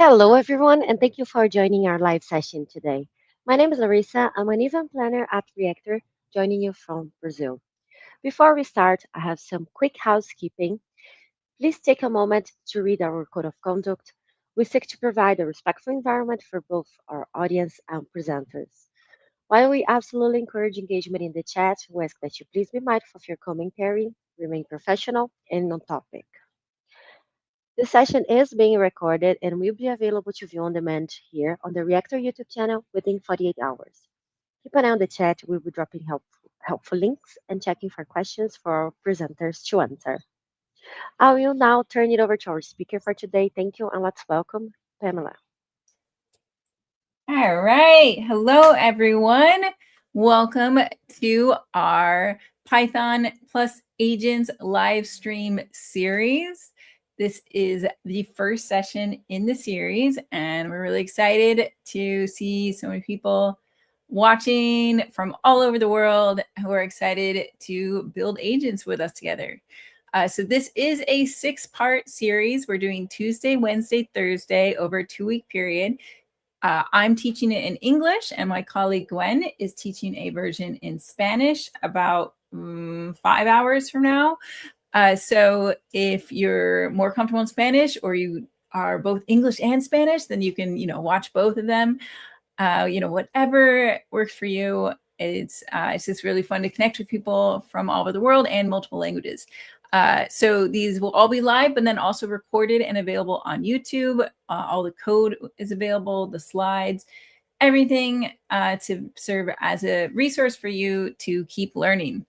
Hello, everyone, and thank you for joining our live session today. My name is Larissa. I'm an event planner at Reactor, joining you from Brazil. Before we start, I have some quick housekeeping. Please take a moment to read our code of conduct. We seek to provide a respectful environment for both our audience and presenters. While we absolutely encourage engagement in the chat, we ask that you please be mindful of your commentary, remain professional and on topic. This session is being recorded and will be available to view on demand here on the Reactor YouTube channel within 48 hours. Keep an eye on the chat. We'll be dropping helpful links and checking for questions for our presenters to answer. I will now turn it over to our speaker for today. Thank you, and let's welcome Pamela. All right. Hello, everyone. Welcome to our Python plus Agents live stream series. This is the first session in the series, and we're really excited to see so many people watching from all over the world who are excited to build agents with us together. So this is a 6-part series. We're doing Tuesday, Wednesday, Thursday over a 2-week period. I'm teaching it in English, and my colleague Gwen is teaching a version in Spanish about 5 hours from now. So if you're more comfortable in Spanish, or you are both English and Spanish, then you can, watch both of them. Whatever works for you. It's just really fun to connect with people from all over the world and multiple languages. So these will all be live, but then also recorded and available on YouTube. All the code is available, the slides, everything to serve as a resource for you to keep learning.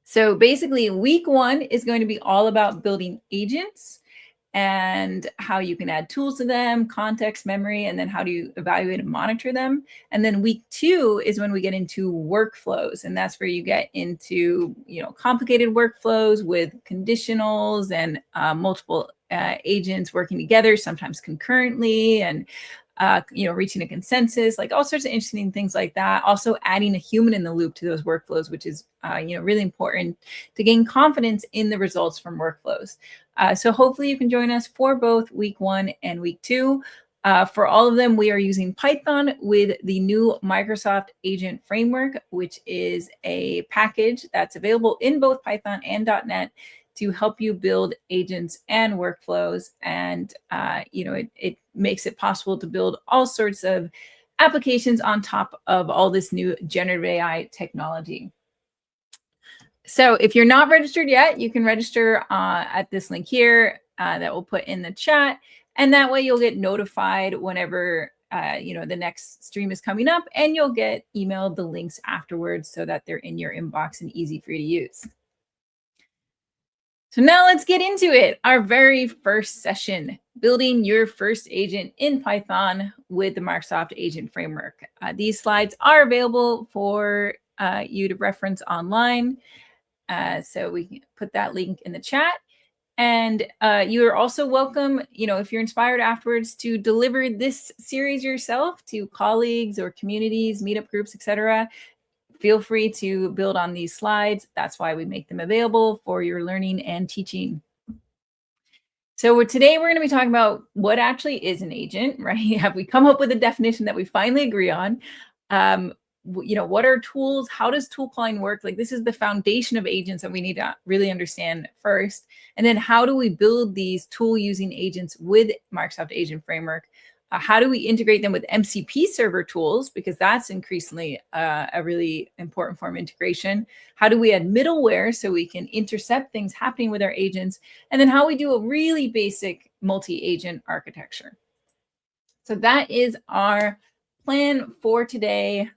So basically, week 1 is going to be all about building agents and how you can add tools to them, context, memory, and then how do you evaluate and monitor them. And then week 2 is when we get into workflows, and that's where you get into complicated workflows with conditionals and multiple agents working together, sometimes concurrently, and reaching a consensus, like all sorts of interesting things like that. Also adding a human in the loop to those workflows, which is really important to gain confidence in the results from workflows. So hopefully you can join us for both week 1 and week 2. For all of them, we are using Python with the new Microsoft Agent Framework, which is a package that's available in both Python and .NET to help you build agents and workflows. And, it makes it possible to build all sorts of applications on top of all this new generative AI technology. So if you're not registered yet, you can register at this link here that we'll put in the chat. And that way you'll get notified whenever the next stream is coming up, and you'll get emailed the links afterwards so that they're in your inbox and easy for you to use. So now let's get into it. Our very first session, building your first agent in Python with the Microsoft Agent Framework. These slides are available for you to reference online. So we can put that link in the chat. And you are also welcome, if you're inspired afterwards, to deliver this series yourself to colleagues or communities, meetup groups, etc. Feel free to build on these slides. That's why we make them available for your learning and teaching. So today we're going to be talking about what actually is an agent, right? Have we come up with a definition that we finally agree on? What are tools? How does tool calling work? Like, this is the foundation of agents that we need to really understand first. And then how do we build these tool using agents with Microsoft Agent Framework? How do we integrate them with MCP server tools? Because that's increasingly a really important form of integration. How do we add middleware so we can intercept things happening with our agents? And then how we do a really basic multi-agent architecture. So that is our plan for today.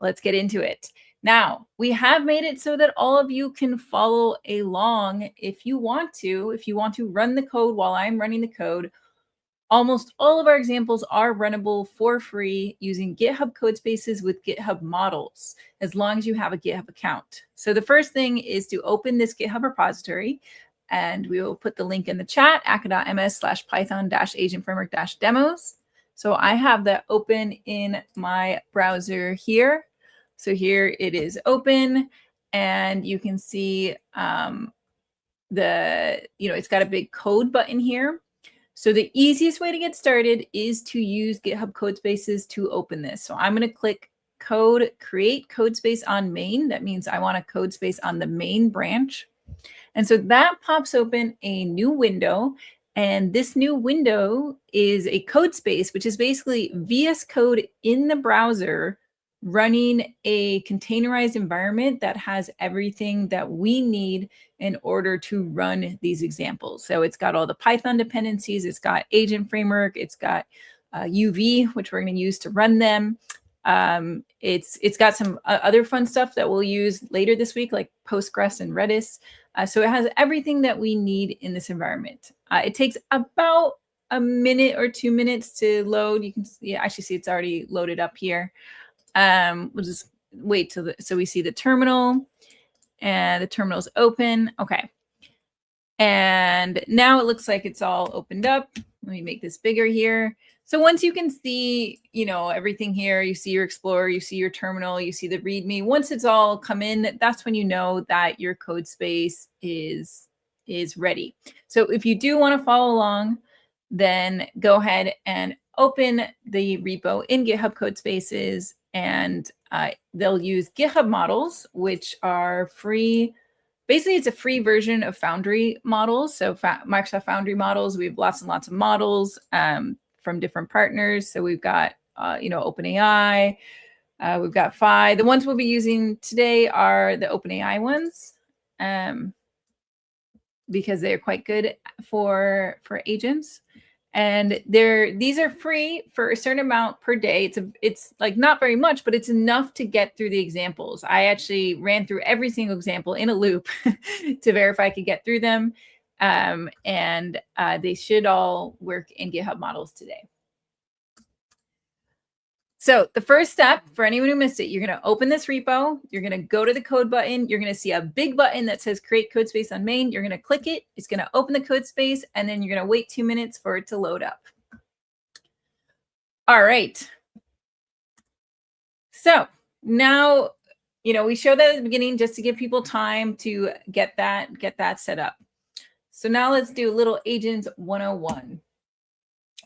Let's get into it. Now, we have made it so that all of you can follow along if you want to run the code while I'm running the code. Almost all of our examples are runnable for free using GitHub Codespaces with GitHub models, as long as you have a GitHub account. So the first thing is to open this GitHub repository, and we will put the link in the chat, aka.ms/python-agentframework-demos. So I have that open in my browser here. So here it is open, and you can see it's got a big code button here. So the easiest way to get started is to use GitHub Codespaces to open this. So I'm going to click code, create codespace on main. That means I want a codespace on the main branch. And so that pops open a new window. And this new window is a code space, which is basically VS Code in the browser running a containerized environment that has everything that we need in order to run these examples. So it's got all the Python dependencies, it's got agent framework, it's got UV, which we're going to use to run them. It's got some other fun stuff that we'll use later this week, like Postgres and Redis. So it has everything that we need in this environment. It takes about a minute or 2 minutes to load. You can actually see it's already loaded up here. We'll just wait till so we see the terminal, and the terminal's open. Okay. And now it looks like it's all opened up. Let me make this bigger here. So once you can see, everything here, you see your Explorer, you see your terminal, you see the README. Once it's all come in, that's when you know that your code space is ready. So if you do want to follow along, then go ahead and open the repo in GitHub Codespaces, and they'll use GitHub models, which are free. Basically, it's a free version of Foundry models. So Microsoft Foundry models, we have lots and lots of models from different partners. So we've got, OpenAI, we've got Phi. The ones we'll be using today are the OpenAI ones because they're quite good for agents. And these are free for a certain amount per day. It's like not very much, but it's enough to get through the examples. I actually ran through every single example in a loop to verify I could get through them. And they should all work in GitHub models today. So the first step, for anyone who missed it, you're going to open this repo. You're going to go to the code button. You're going to see a big button that says create code space on main. You're going to click it. It's going to open the code space, and then you're going to wait 2 minutes for it to load up. All right. So now, we showed that at the beginning just to give people time to get that set up. So now let's do a little Agents 101.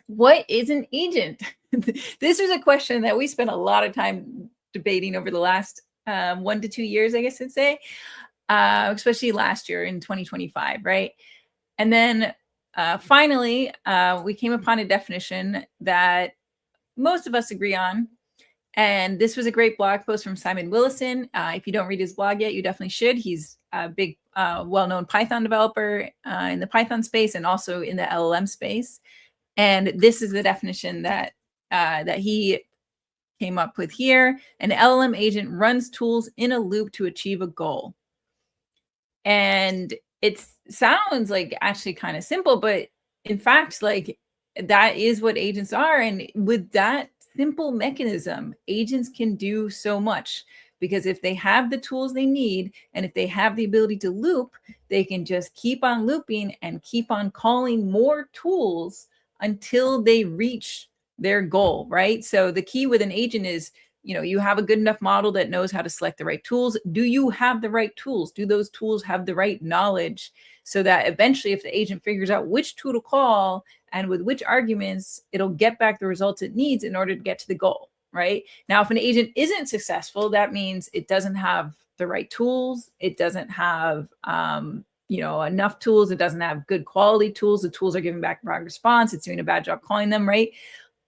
What is an agent? This is a question that we spent a lot of time debating over the last 1 to 2 years, I guess I'd say, especially last year in 2025, right? And then finally, we came upon a definition that most of us agree on. And this was a great blog post from Simon Willison. If you don't read his blog yet, you definitely should. He's a big, well-known Python developer in the Python space and also in the LLM space. And this is the definition that he came up with here. An LLM agent runs tools in a loop to achieve a goal. And it sounds like actually kind of simple, but in fact, like that is what agents are. And with that simple mechanism, agents can do so much, because if they have the tools they need, and if they have the ability to loop, they can just keep on looping and keep on calling more tools until they reach their goal, right? So the key with an agent is, you have a good enough model that knows how to select the right tools. Do you have the right tools? Do those tools have the right knowledge, so that eventually if the agent figures out which tool to call and with which arguments, it'll get back the results it needs in order to get to the goal, right? Now, if an agent isn't successful, that means it doesn't have the right tools. It doesn't have, enough tools. It doesn't have good quality tools. The tools are giving back wrong response. It's doing a bad job calling them, right?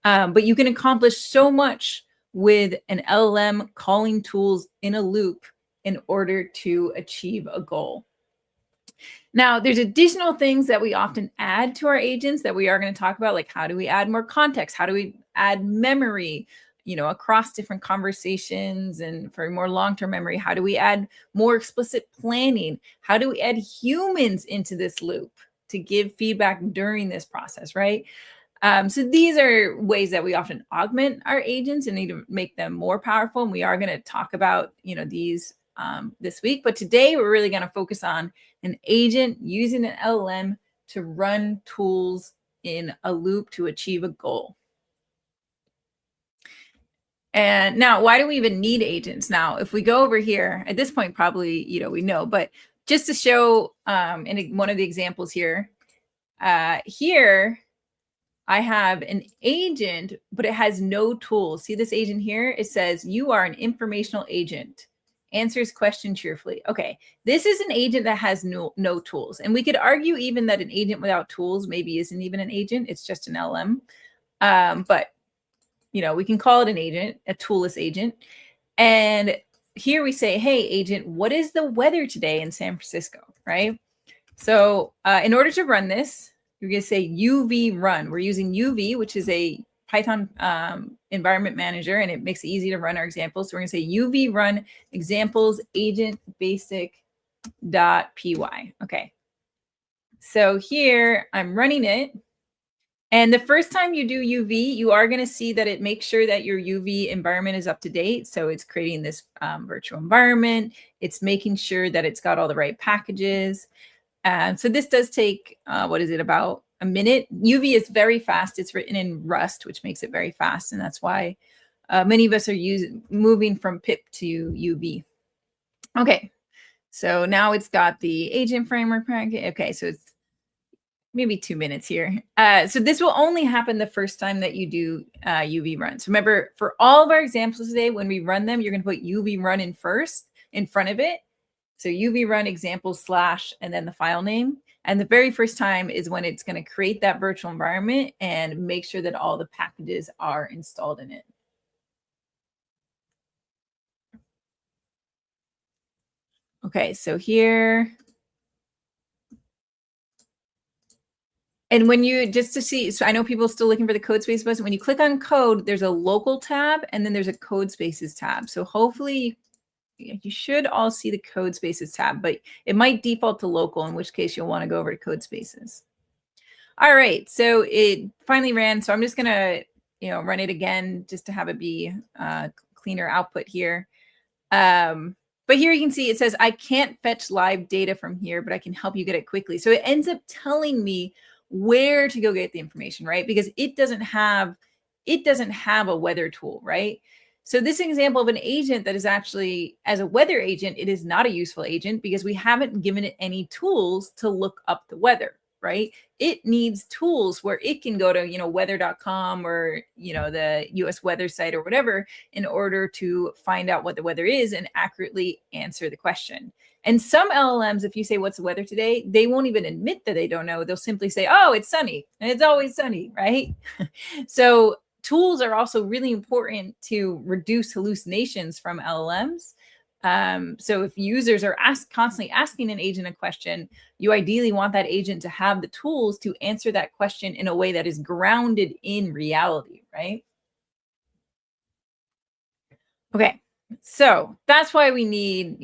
But you can accomplish so much with an LLM calling tools in a loop in order to achieve a goal. Now, there's additional things that we often add to our agents that we are going to talk about, like how do we add more context? How do we add memory, across different conversations, and for more long-term memory? How do we add more explicit planning? How do we add humans into this loop to give feedback during this process, right? So these are ways that we often augment our agents and need to make them more powerful. And we are going to talk about, these this week. But today we're really going to focus on an agent using an LLM to run tools in a loop to achieve a goal. And now, why do we even need agents? Now, if we go over here, at this point, probably, we know, but just to show in one of the examples here, here I have an agent, but it has no tools. See this agent here? It says, you are an informational agent. Answers question cheerfully. Okay, this is an agent that has no tools. And we could argue even that an agent without tools maybe isn't even an agent. It's just an LM. But, we can call it an agent, a toolless agent. And here we say, hey, agent, what is the weather today in San Francisco, right? So in order to run this, you're going to say UV run. We're using UV, which is a Python environment manager, and it makes it easy to run our examples. So we're going to say UV run examples agent basic.py. Okay. So here I'm running it. And the first time you do UV, you are going to see that it makes sure that your UV environment is up to date. So it's creating this virtual environment. It's making sure that it's got all the right packages. So this does take, about a minute. UV is very fast. It's written in Rust, which makes it very fast. And that's why many of us are moving from pip to UV. Okay, so now it's got the agent framework package. Okay, so it's maybe 2 minutes here. So this will only happen the first time that you do UV runs. Remember, for all of our examples today, when we run them, you're going to put UV run in front of it. So UV run example / and then the file name. And the very first time is when it's going to create that virtual environment and make sure that all the packages are installed in it. Okay, so here. And when you, just to see, so I know people are still looking for the code space button. When you click on code, there's a local tab and then there's a code spaces tab. So hopefully you should all see the code spaces tab, but it might default to local, in which case you'll want to go over to code spaces. All right, so it finally ran. So I'm just gonna, run it again just to have it be cleaner output here. But here you can see it says, I can't fetch live data from here, but I can help you get it quickly. So it ends up telling me where to go get the information, right? Because it doesn't have a weather tool, right? So this example of an agent that is actually, as a weather agent, it is not a useful agent because we haven't given it any tools to look up the weather, right? It needs tools where it can go to, weather.com or, the US weather site or whatever in order to find out what the weather is and accurately answer the question. And some LLMs, if you say, what's the weather today? They won't even admit that they don't know. They'll simply say, oh, it's sunny. And it's always sunny, right? So tools are also really important to reduce hallucinations from LLMs. So if users are constantly asking an agent a question, you ideally want that agent to have the tools to answer that question in a way that is grounded in reality, right? Okay, so that's why we need,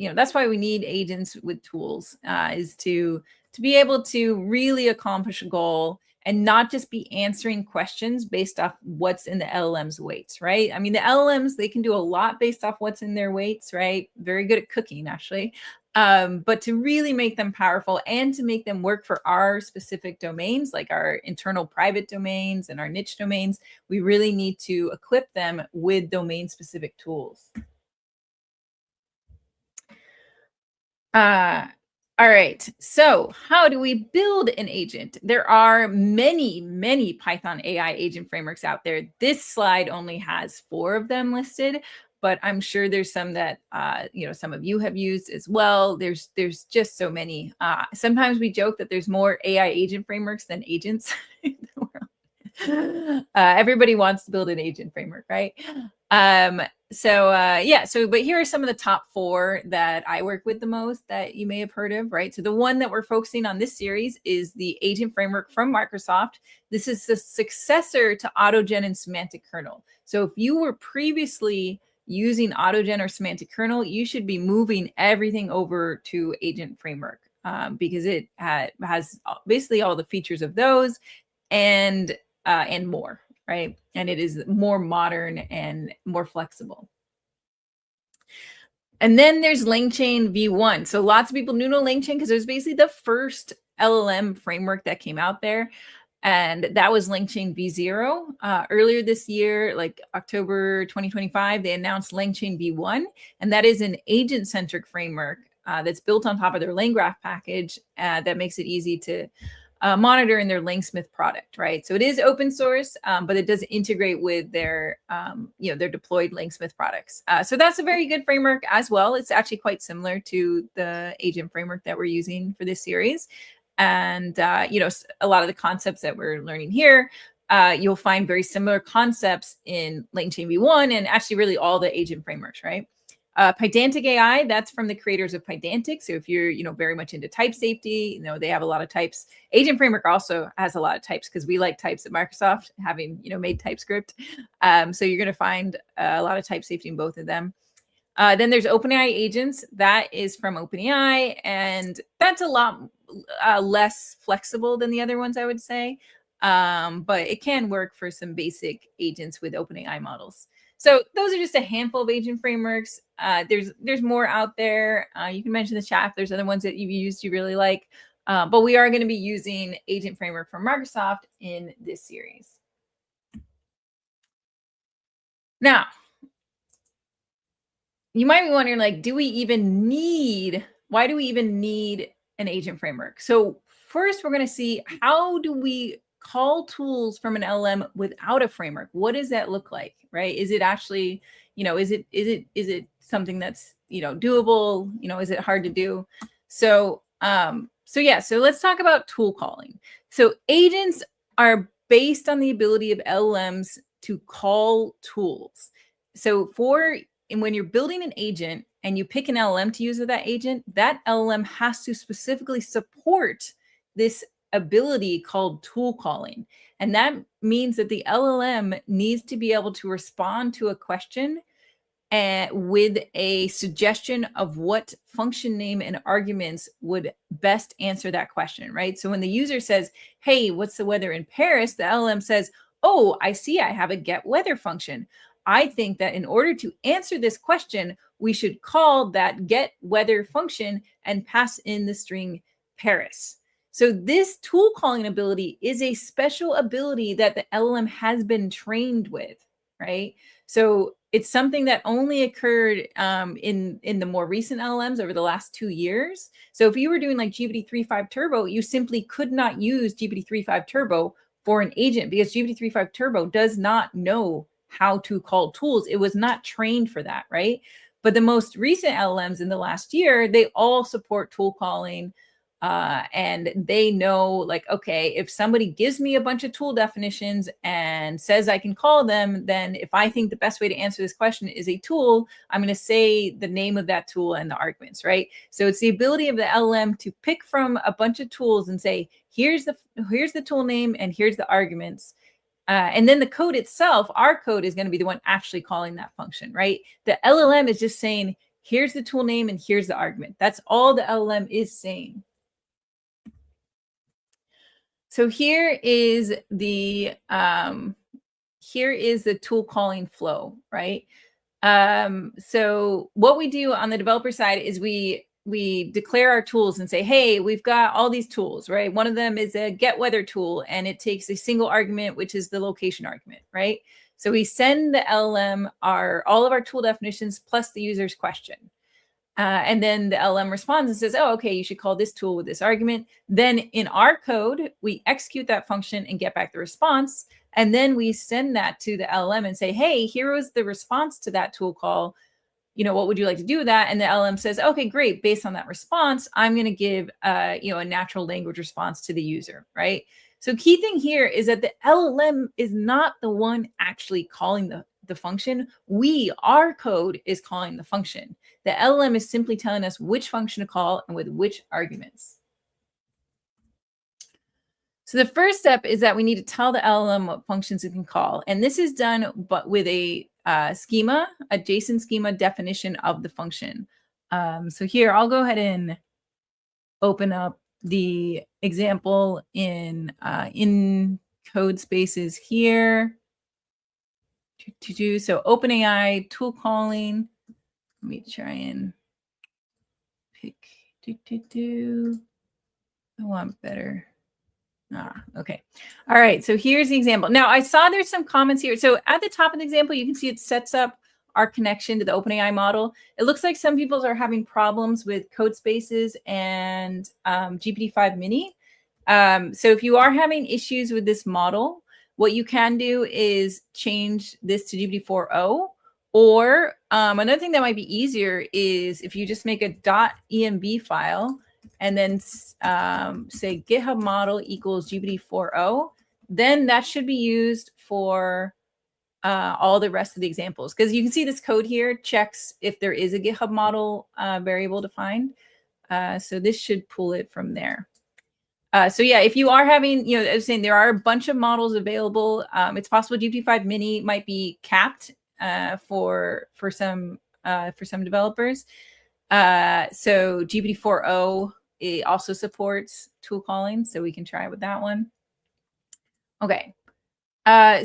agents with tools, is to be able to really accomplish a goal and not just be answering questions based off what's in the LLM's weights, right? I mean, the LLMs, they can do a lot based off what's in their weights, right? Very good at cooking, actually. But to really make them powerful and to make them work for our specific domains, like our internal private domains and our niche domains, we really need to equip them with domain-specific tools. All right, so how do we build an agent? There are many, many Python AI agent frameworks out there. This slide only has 4 of them listed, but I'm sure there's some that, some of you have used as well. There's just so many. Sometimes we joke that there's more AI agent frameworks than agents in the world. Everybody wants to build an agent framework, right? But here are some of the top 4 that I work with the most that you may have heard of, right? So the one that we're focusing on this series is the agent framework from Microsoft. This is the successor to AutoGen and Semantic Kernel. So if you were previously using AutoGen or Semantic Kernel, you should be moving everything over to agent framework because it has basically all the features of those and more, right? And it is more modern and more flexible. And then there's LangChain v1. So lots of people know LangChain because it was basically the first LLM framework that came out there. And that was LangChain v0. Earlier this year, like October 2025, they announced LangChain v1. And that is an agent-centric framework that's built on top of their LangGraph package that makes it easy to monitor in their Langsmith product, right? So it is open source, but it does integrate with their, their deployed Langsmith products. So that's a very good framework as well. It's actually quite similar to the agent framework that we're using for this series. And, a lot of the concepts that we're learning here, you'll find very similar concepts in LangChain v1 and actually really all the agent frameworks, right? Pydantic AI, that's from the creators of Pydantic. So if you're, very much into type safety, they have a lot of types. Agent Framework also has a lot of types because we like types at Microsoft, having, made TypeScript. So you're going to find a lot of type safety in both of them. Then there's OpenAI agents. That is from OpenAI, and that's a lot less flexible than the other ones, I would say. But it can work for some basic agents with OpenAI models. So those are just a handful of agent frameworks. There's more out there. You can mention the chat if there's other ones that you've used you really like. But we are going to be using agent framework from Microsoft in this series. Now, you might be wondering, why do we even need an agent framework? So first, we're going to see, how do we call tools from an LLM without a framework? What does that look like, right? Is it actually, is it something that's, doable? Is it hard to do? So let's talk about tool calling. So agents are based on the ability of LLMs to call tools. So when you're building an agent and you pick an LLM to use with that agent, that LLM has to specifically support this ability called tool calling. And that means that the LLM needs to be able to respond to a question with a suggestion of what function name and arguments would best answer that question, right? So when the user says, hey, what's the weather in Paris? The LLM says, oh, I see, I have a get weather function. I think that in order to answer this question, we should call that get weather function and pass in the string Paris. So this tool calling ability is a special ability that the LLM has been trained with, right? So it's something that only occurred in the more recent LLMs over the last 2 years. So if you were doing like GPT-3.5 Turbo, you simply could not use GPT-3.5 Turbo for an agent because GPT-3.5 Turbo does not know how to call tools. It was not trained for that, right? But the most recent LLMs in the last year, they all support tool calling. And they know, okay, if somebody gives me a bunch of tool definitions and says I can call them, then if I think the best way to answer this question is a tool, I'm going to say the name of that tool and the arguments, right? So it's the ability of the LLM to pick from a bunch of tools and say, here's the tool name and here's the arguments. And then the code itself, our code, is going to be the one actually calling that function, right? The LLM is just saying, here's the tool name and here's the argument. That's all the LLM is saying. So here is the tool calling flow, right? So what we do on the developer side is we declare our tools and say, hey, we've got all these tools, right? One of them is a get weather tool, and it takes a single argument, which is the location argument, right? So we send the LLM all of our tool definitions plus the user's question. And then the LLM responds and says, oh, okay, you should call this tool with this argument. Then in our code, we execute that function and get back the response. And then we send that to the LLM and say, hey, here was the response to that tool call. What would you like to do with that? And the LLM says, okay, great. Based on that response, I'm going to give, a natural language response to the user, right? So key thing here is that the LLM is not the one actually calling the function. Our code is calling the function. The LLM is simply telling us which function to call and with which arguments. So the first step is that we need to tell the LLM what functions it can call. And this is done but with a schema, a JSON schema definition of the function. So here, I'll go ahead and open up the example in code spaces here. So OpenAI tool calling. Let me try and pick. I want better. Okay. All right. So here's the example. Now I saw there's some comments here. So at the top of the example, you can see it sets up our connection to the OpenAI model. It looks like some people are having problems with code spaces and GPT-5 Mini. So if you are having issues with this model, what you can do is change this to GPT-4o, or another thing that might be easier is if you just make a .emb file and then say GitHub model equals GPT-4o, then that should be used for all the rest of the examples. Because you can see this code here checks if there is a GitHub model variable defined. So this should pull it from there. So yeah, if you are having, you know, I was saying there are a bunch of models available. It's possible GPT-5 Mini might be capped for some developers. So GPT-4o, it also supports tool calling, so we can try with that one. Okay.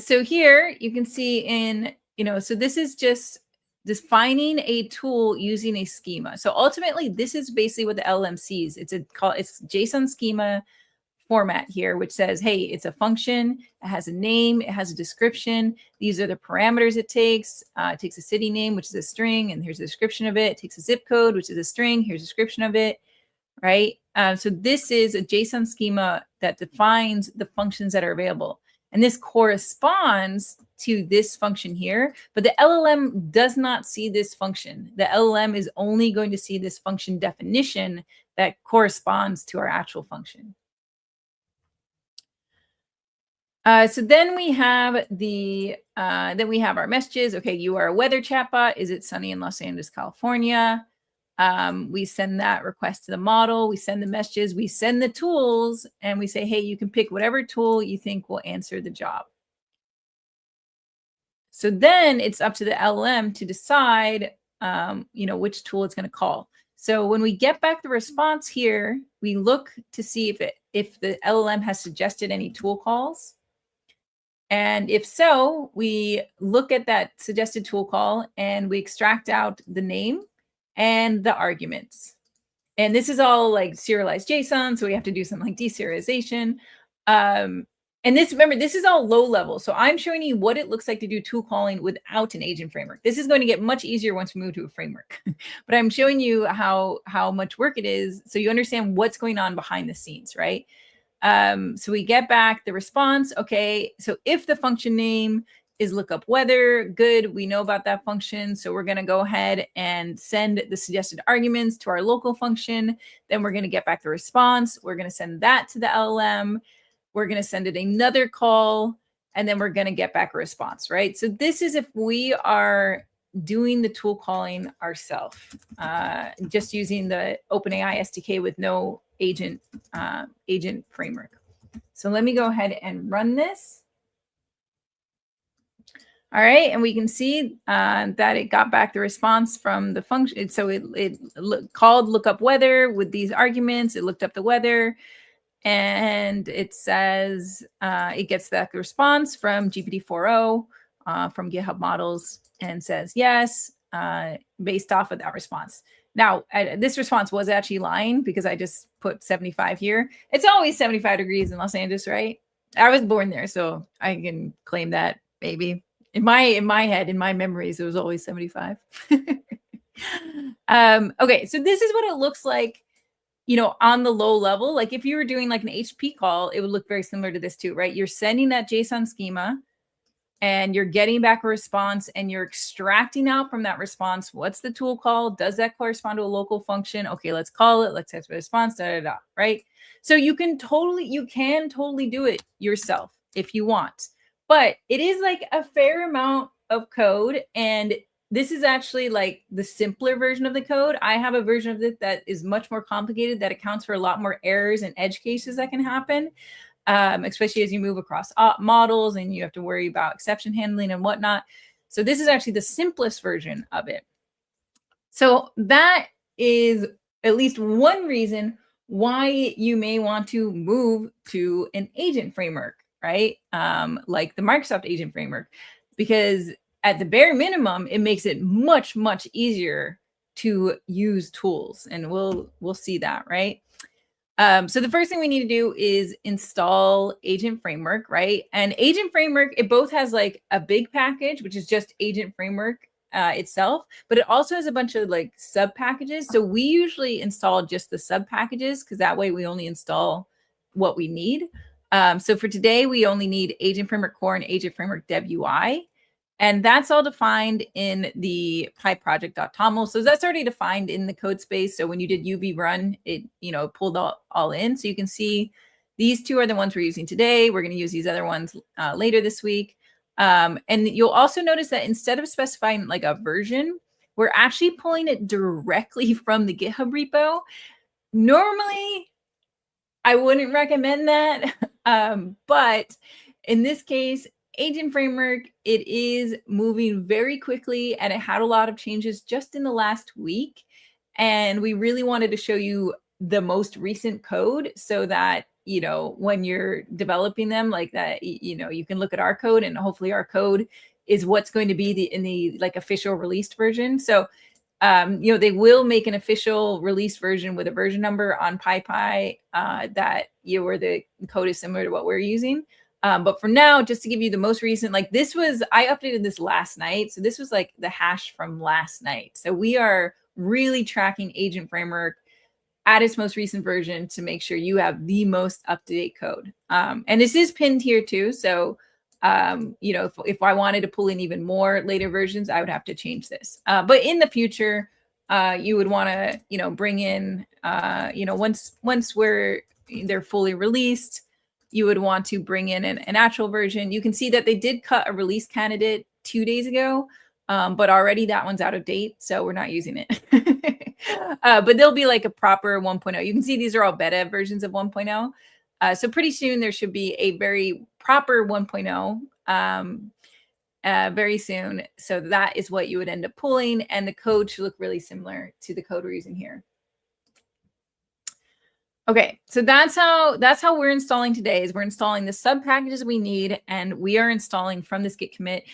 So here you can see in, you know, so this is just defining a tool using a schema. So ultimately, this is basically what the LLM sees. It's JSON schema format here, which says, hey, it's a function, it has a name, it has a description. These are the parameters it takes. It takes a city name, which is a string, and here's a description of it. It takes a zip code, which is a string. Here's a description of it, right? So this is a JSON schema that defines the functions that are available. And this corresponds to this function here, but the LLM does not see this function. The LLM is only going to see this function definition that corresponds to our actual function. So then we have our messages. Okay, you are a weather chatbot. Is it sunny in Los Angeles, California? We send that request to the model. We send the messages. We send the tools, and we say, hey, you can pick whatever tool you think will answer the job. So then it's up to the LLM to decide, you know, which tool it's going to call. So when we get back the response here, we look to see if the LLM has suggested any tool calls. And if so, we look at that suggested tool call and we extract out the name and the arguments. And this is all like serialized JSON, so we have to do something like deserialization. And this, remember, this is all low level. So I'm showing you what it looks like to do tool calling without an agent framework. This is going to get much easier once we move to a framework. But I'm showing you how much work it is so you understand what's going on behind the scenes, right? So we get back the response. Okay, so if the function name is lookup weather, good, we know about that function. So we're going to go ahead and send the suggested arguments to our local function. Then we're going to get back the response. We're going to send that to the LLM. We're going to send it another call, and then we're going to get back a response, right? So this is if we are doing the tool calling ourselves, just using the OpenAI SDK with no agent framework. So let me go ahead and run this. All right, and we can see that it got back the response from the function. So it called lookup weather with these arguments. It looked up the weather, and it says it gets that response from GPT-4o from GitHub models and says yes, based off of that response. Now, this response was actually lying because I just put 75 here. It's always 75 degrees in Los Angeles, right? I was born there, so I can claim that maybe. In my head, in my memories, it was always 75. Okay, so this is what it looks like, you know, on the low level. Like if you were doing like an HP call, it would look very similar to this too, right? You're sending that JSON schema and you're getting back a response and you're extracting out from that response, what's the tool call? Does that correspond to a local function? Okay, let's call it. Let's test the response, right? So you can totally do it yourself if you want. But it is like a fair amount of code, and this is actually like the simpler version of the code. I have a version of it that is much more complicated, that accounts for a lot more errors and edge cases that can happen, especially as you move across models and you have to worry about exception handling and whatnot. So this is actually the simplest version of it. So that is at least one reason why you may want to move to an agent framework, right? Like the Microsoft agent framework, because at the bare minimum, it makes it much, much easier to use tools. And we'll see that, right? So the first thing we need to do is install agent framework, right? And agent framework, it both has like a big package, which is just agent framework itself, but it also has a bunch of like sub packages. So we usually install just the sub packages because that way we only install what we need. So for today, we only need Agent Framework Core and Agent Framework DevUI. And that's all defined in the PyProject.toml. So that's already defined in the code space. So when you did UV run, it pulled all in. So you can see these two are the ones we're using today. We're going to use these other ones later this week. And you'll also notice that instead of specifying like a version, we're actually pulling it directly from the GitHub repo. Normally, I wouldn't recommend that. But in this case, Agent Framework, it is moving very quickly and it had a lot of changes just in the last week. And we really wanted to show you the most recent code so that, when you're developing them like that, you can look at our code and hopefully our code is what's going to be in the like official released version. So they will make an official release version with a version number on PyPy that where the code is similar to what we're using. But for now, just to give you the most recent, like I updated this last night. So this was like the hash from last night. So we are really tracking Agent Framework at its most recent version to make sure you have the most up-to-date code. And this is pinned here too. So if I wanted to pull in even more later versions, I would have to change this. But in the future, you would want to, bring in, once they're fully released, you would want to bring in an actual version. You can see that they did cut a release candidate 2 days ago, but already that one's out of date, so we're not using it. But there'll be like a proper 1.0. You can see these are all beta versions of 1.0. So pretty soon there should be a very proper 1.0 very soon. So that is what you would end up pulling, and the code should look really similar to the code we're using here. Okay, so that's how we're installing today. Is we're installing the sub packages we need, and we are installing from this Git commit.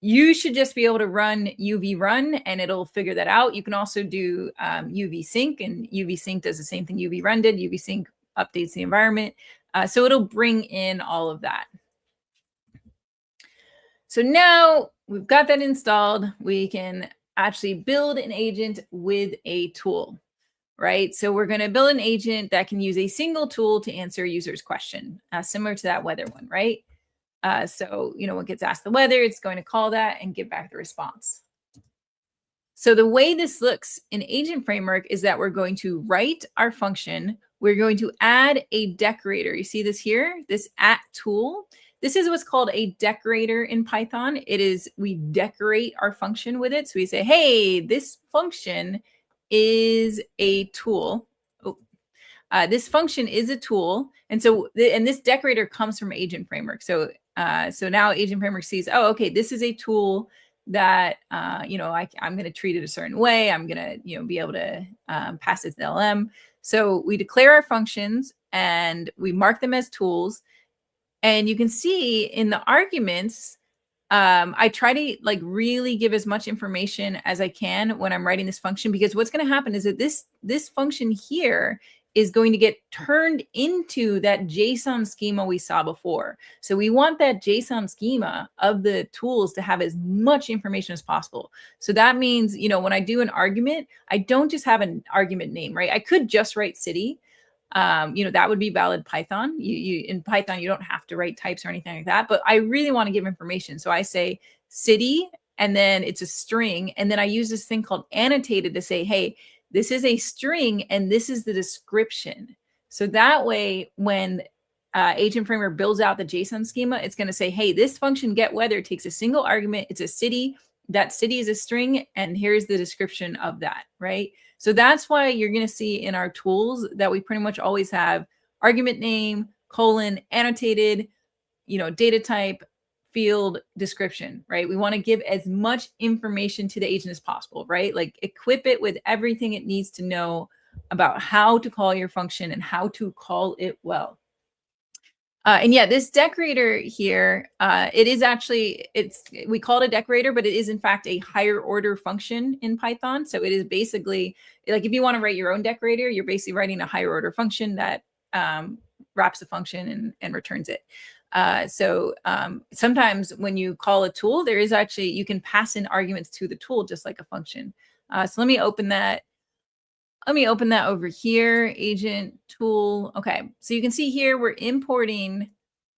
You should just be able to run UV run, and it'll figure that out. You can also do UV sync, and UV sync does the same thing UV run did. UV sync updates the environment, so it'll bring in all of that. So now we've got that installed, we can actually build an agent with a tool. Right? So we're going to build an agent that can use a single tool to answer a user's question, similar to that weather one, right? So, when it gets asked the weather, it's going to call that and give back the response. So the way this looks in Agent Framework is that we're going to write our function. We're going to add a decorator. You see this here, this at tool. This is what's called a decorator in Python. It is, we decorate our function with it. So we say, hey, this function is a tool. This function is a tool. And so, and this decorator comes from Agent Framework. So, so now Agent Framework sees, oh, okay, this is a tool that, I'm going to treat it a certain way. I'm going to, be able to pass it to the LLM. So we declare our functions and we mark them as tools. And you can see in the arguments, I try to like really give as much information as I can when I'm writing this function, because what's going to happen is that this function here is going to get turned into that JSON schema we saw before. So we want that JSON schema of the tools to have as much information as possible. So that means, when I do an argument, I don't just have an argument name, right? I could just write city. That would be valid Python. You in Python, you don't have to write types or anything like that, but I really want to give information. So I say city, and then it's a string. And then I use this thing called annotated to say, hey, this is a string and this is the description. So that way, when Agent Framework builds out the JSON schema, it's going to say, hey, this function get weather takes a single argument. It's a city. That city is a string. And here's the description of that, right? So that's why you're going to see in our tools that we pretty much always have argument name, colon, annotated, data type, field, description, right? We want to give as much information to the agent as possible, right? Like equip it with everything it needs to know about how to call your function and how to call it well. And yeah, this decorator here, it is actually, we call it a decorator, but it is in fact a higher order function in Python. So it is basically like, if you want to write your own decorator, you're basically writing a higher order function that wraps the function and returns it. So sometimes when you call a tool, there is actually, you can pass in arguments to the tool, just like a function. So let me open that let me open that over here, agent tool. Okay, so you can see here we're importing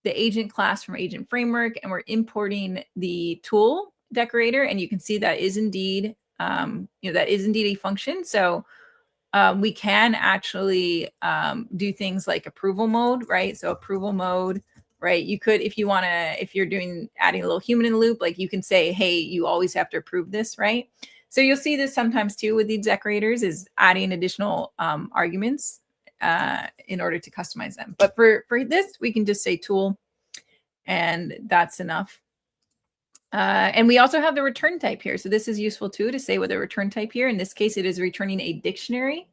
the agent class from agent framework, and we're importing the tool decorator, and you can see that is indeed, that is indeed a function. So we can actually do things like approval mode, right? So approval mode, right? You could, if you want to, if you're adding a little human in the loop, like you can say, hey, you always have to approve this, right? So you'll see this sometimes too with these decorators, is adding additional arguments in order to customize them. But for this, we can just say tool, and that's enough. And we also have the return type here. So this is useful too, to say with a return type here. In this case, it is returning a dictionary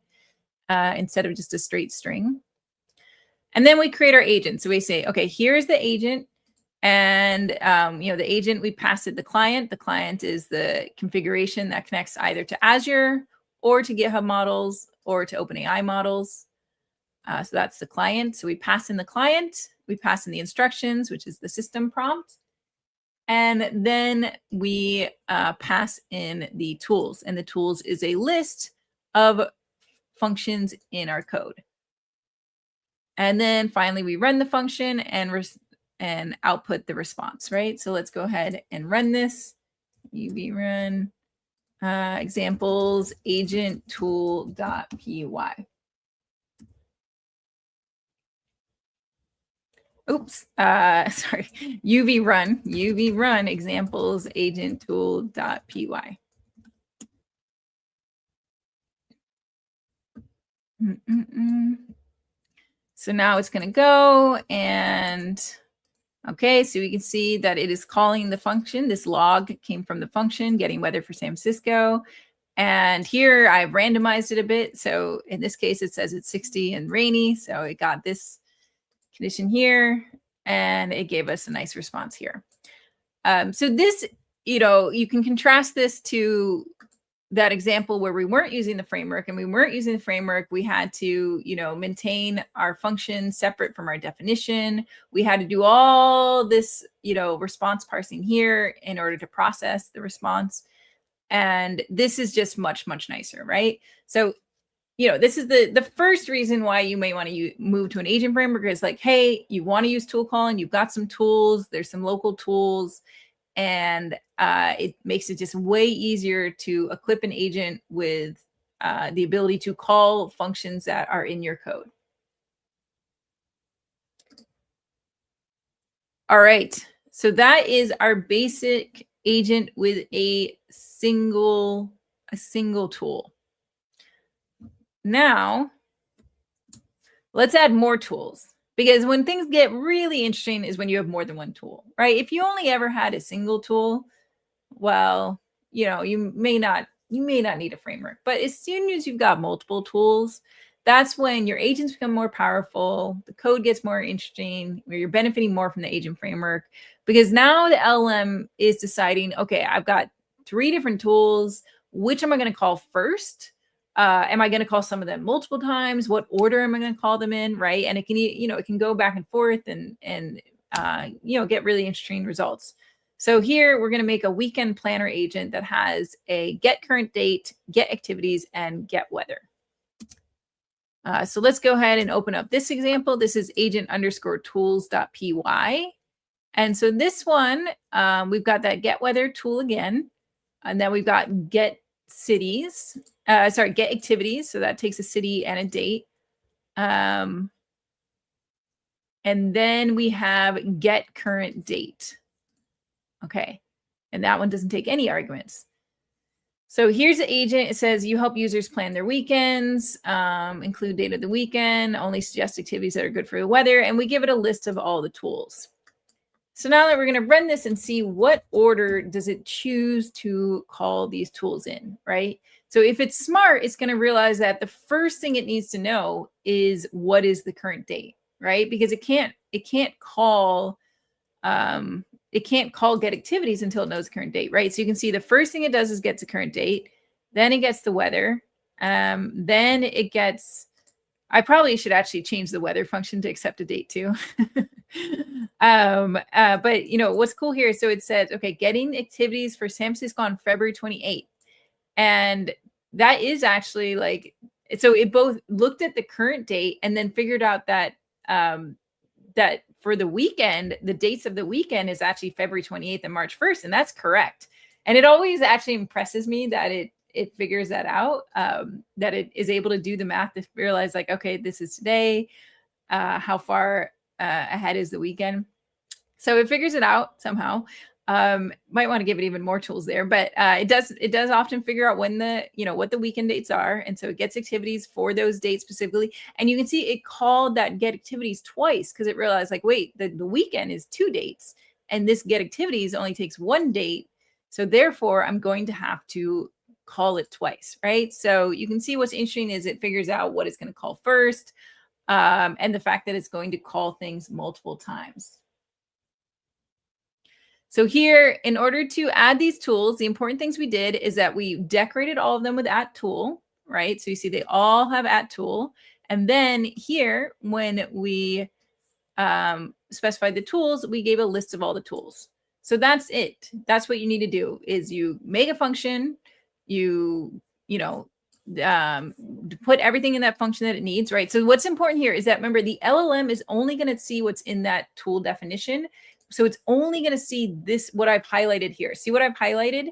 instead of just a straight string. And then we create our agent. So we say, okay, here's the agent. And, the agent, we pass it the client. The client is the configuration that connects either to Azure or to GitHub models or to OpenAI models. So that's the client. So we pass in the client. We pass in the instructions, which is the system prompt. And then we pass in the tools. And the tools is a list of functions in our code. And then finally, we run the function and output the response, right? So let's go ahead and run this. UV run examples agent tool.py. Oops, sorry, UV run examples agent tool.py. So now it's going to go and, okay, so we can see that it is calling the function. This log came from the function, getting weather for San Francisco. And here I've randomized it a bit. So in this case, it says it's 60 and rainy. So it got this condition here, and it gave us a nice response here. So this, you can contrast this to that example where we weren't using the framework, and we had to, maintain our function separate from our definition. We had to do all this, response parsing here in order to process the response. And this is just much, much nicer, right? So, this is the first reason why you may want to move to an agent framework is like, hey, you want to use tool calling, you've got some tools, there's some local tools, and it makes it just way easier to equip an agent with the ability to call functions that are in your code. All right, so that is our basic agent with a single tool. Now, let's add more tools, because when things get really interesting is when you have more than one tool, right? If you only ever had a single tool, well, you may not need a framework. But as soon as you've got multiple tools, that's when your agents become more powerful, the code gets more interesting, where you're benefiting more from the agent framework, because now the LLM is deciding, okay, I've got 3 different tools. Which am I going to call first? Am I going to call some of them multiple times? What order am I going to call them in, right? And it can, it can go back and forth and get really interesting results. So here we're going to make a weekend planner agent that has a get current date, get activities, and get weather. So let's go ahead and open up this example. This is agent_tools.py. And so this one, we've got that get weather tool again. And then we've got get get activities. So that takes a city and a date. And then we have get current date. Okay. And that one doesn't take any arguments. So here's the agent. It says you help users plan their weekends, include date of the weekend, only suggest activities that are good for the weather. And we give it a list of all the tools. So now that we're going to run this and see what order does it choose to call these tools in, right? So if it's smart, it's going to realize that the first thing it needs to know is what is the current date, right? Because it can't call get activities until it knows the current date, right? So you can see the first thing it does is gets the current date, then it gets the weather, then it gets. I probably should actually change the weather function to accept a date too. But what's cool here, so it says, okay, getting activities for San Francisco on February 28th. And that is actually like so it both looked at the current date and then figured out that that for the weekend, the dates of the weekend is actually February 28th and March 1st, and that's correct. And it always actually impresses me that it figures that out, that it is able to do the math to realize like, okay, this is today, how far ahead is the weekend. So it figures it out somehow. Might want to give it even more tools there, but it does often figure out when what the weekend dates are, and so it gets activities for those dates specifically. And you can see it called that get activities twice because it realized like, wait, the weekend is 2 dates, and this get activities only takes 1 date, so therefore I'm going to have to call it twice, right? So you can see what's interesting is it figures out what it's going to call first, and the fact that it's going to call things multiple times. So here, in order to add these tools, the important things we did is that we decorated all of them with @tool, right? So you see they all have @tool. And then here, when we specified the tools, we gave a list of all the tools. So that's it. That's what you need to do is you make a function, you put everything in that function that it needs, right? So what's important here is that, remember, the LLM is only going to see what's in that tool definition. So it's only going to see this, what I've highlighted here. See what I've highlighted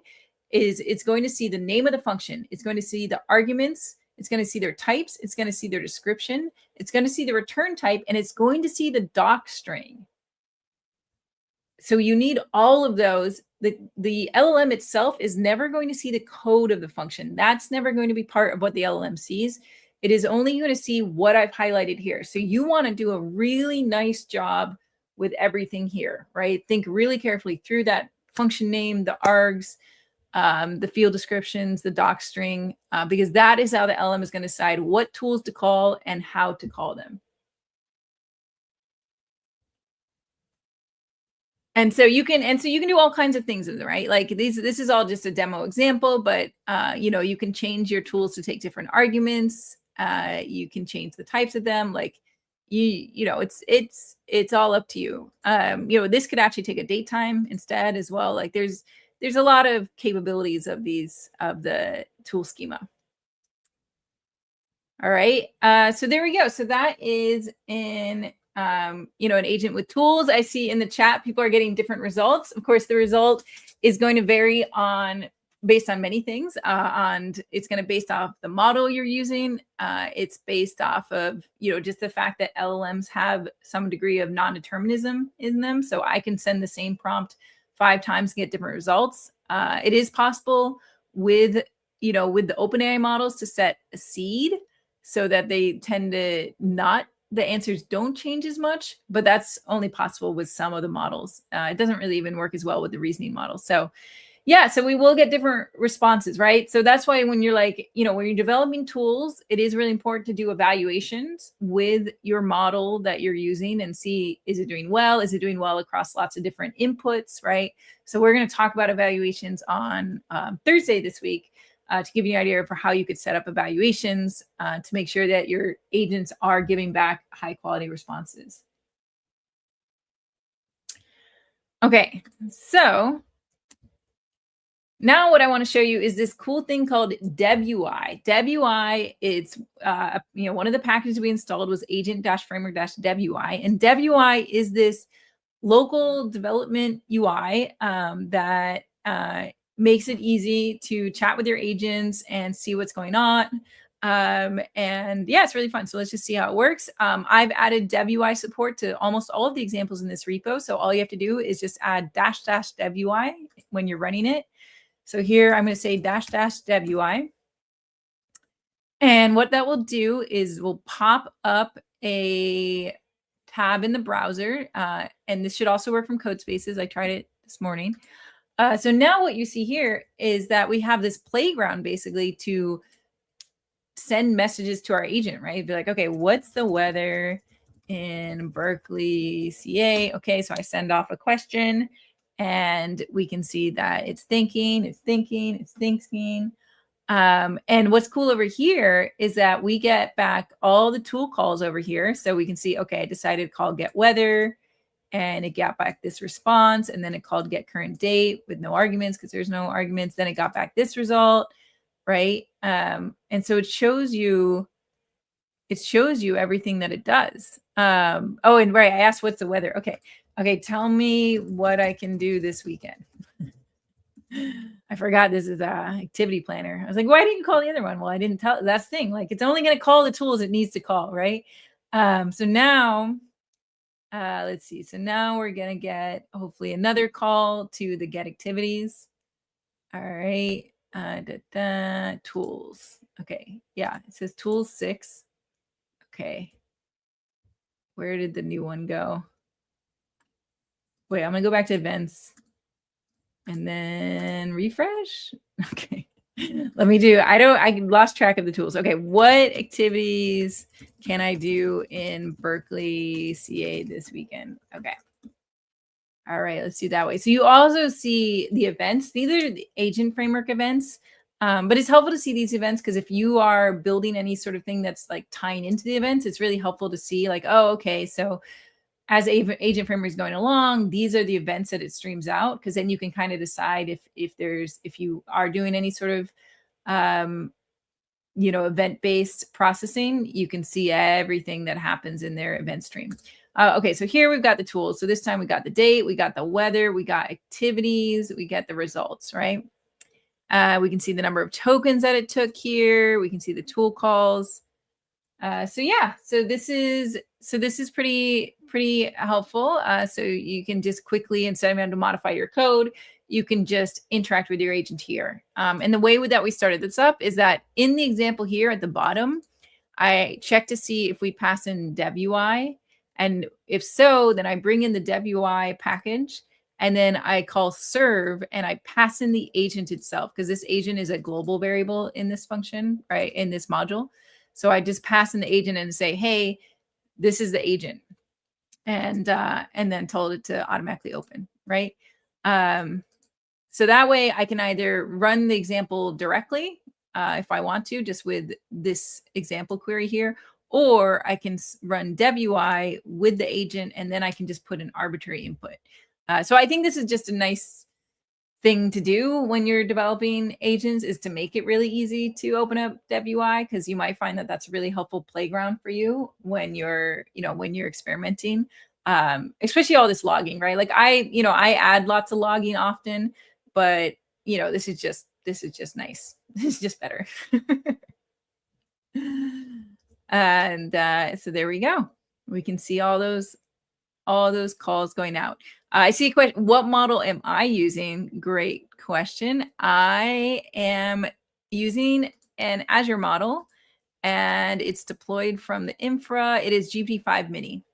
is it's going to see the name of the function. It's going to see the arguments. It's going to see their types. It's going to see their description. It's going to see the return type, and it's going to see the doc string. So you need all of those. The LLM itself is never going to see the code of the function. That's never going to be part of what the LLM sees. It is only going to see what I've highlighted here. So you want to do a really nice job with everything here, right? Think really carefully through that function name, the args, the field descriptions, the doc string, because that is how the LLM is going to decide what tools to call and how to call them. And so you can do all kinds of things with it, right? Like this is all just a demo example, but you can change your tools to take different arguments. You can change the types of them. Like it's all up to you. This could actually take a date time instead as well. Like there's a lot of capabilities of the tool schema. All right. So there we go. So that is in an agent with tools. I see in the chat people are getting different results. Of course, the result is going to vary based on many things. It's going to based off the model you're using. It's based off of just the fact that LLMs have some degree of non-determinism in them. So I can send the same prompt 5 times and get different results. It is possible with the OpenAI models to set a seed so that they tend to the answers don't change as much, but that's only possible with some of the models. It doesn't really even work as well with the reasoning models. So yeah, so we will get different responses, right? So that's why when you're when you're developing tools, it is really important to do evaluations with your model that you're using and see, is it doing well? Is it doing well across lots of different inputs, right? So we're going to talk about evaluations on Thursday this week to give you an idea for how you could set up evaluations to make sure that your agents are giving back high quality responses. Okay, so now what I want to show you is this cool thing called DevUI. DevUI, it's one of the packages we installed was agent-framework-DevUI, and DevUI is this local development UI that makes it easy to chat with your agents and see what's going on. And yeah, it's really fun. So let's just see how it works. I've added DevUI support to almost all of the examples in this repo. So all you have to do is just add --DevUI when you're running it. So here I'm going to say --DevUI. And what that will do is we'll pop up a tab in the browser. And this should also work from Codespaces. I tried it this morning. So now what you see here is that we have this playground basically to send messages to our agent, right? Be like, okay, what's the weather in Berkeley, CA? Okay, so I send off a question and we can see that it's thinking. And what's cool over here is that we get back all the tool calls over here. So we can see, okay, I decided to call get weather. And it got back this response, and then it called get current date with no arguments because there's no arguments. Then it got back this result. right? And so it shows you everything that it does. Oh, and right, I asked what's the weather. Okay, tell me what I can do this weekend. I forgot this is a activity planner. I was like, why didn't you call the other one? Well, I didn't tell. That's the thing. Like, it's only going to call the tools it needs to call, right? So now, let's see. So now we're going to get hopefully another call to the get activities. All right. Tools. Okay. Yeah, it says tools 6. Okay. Where did the new one go? Wait, I'm going to go back to events and then refresh. Okay. Let me do, I lost track of the tools. Okay. What activities can I do in Berkeley, CA this weekend? Okay. All right, let's do that way. So you also see the events. These are the agent framework events. But it's helpful to see these events because if you are building any sort of thing that's like tying into the events, it's really helpful to see like, oh, okay, so as agent framework is going along, these are the events that it streams out, because then you can kind of decide if you are doing any sort of event-based processing, you can see everything that happens in their event stream. Okay, so here we've got the tools. So this time we got the date, we got the weather, we got activities, we get the results, right? We can see the number of tokens that it took here. We can see the tool calls. So yeah, so this is pretty helpful. So you can just quickly, instead of having to modify your code, you can just interact with your agent here. And the way that we started this up is that in the example here at the bottom, I check to see if we pass in DevUI. And if so, then I bring in the DevUI package, and then I call serve and I pass in the agent itself, because this agent is a global variable in this function, right, in this module. So I just pass in the agent and say, hey, this is the agent, and then told it to automatically open, right? So that way I can either run the example directly if I want to, just with this example query here, or I can run DevUI with the agent, and then I can just put an arbitrary input. So I think this is just a nice thing to do when you're developing agents, is to make it really easy to open up DevUI, because you might find that that's a really helpful playground for you when you're experimenting, especially all this logging, right? Like I add lots of logging often, but this is just nice. This is just better. And so there we go. We can see all those calls going out. I see a question. What model am I using? Great question. I am using an Azure model, and it's deployed from the infra. It is GPT-5 Mini.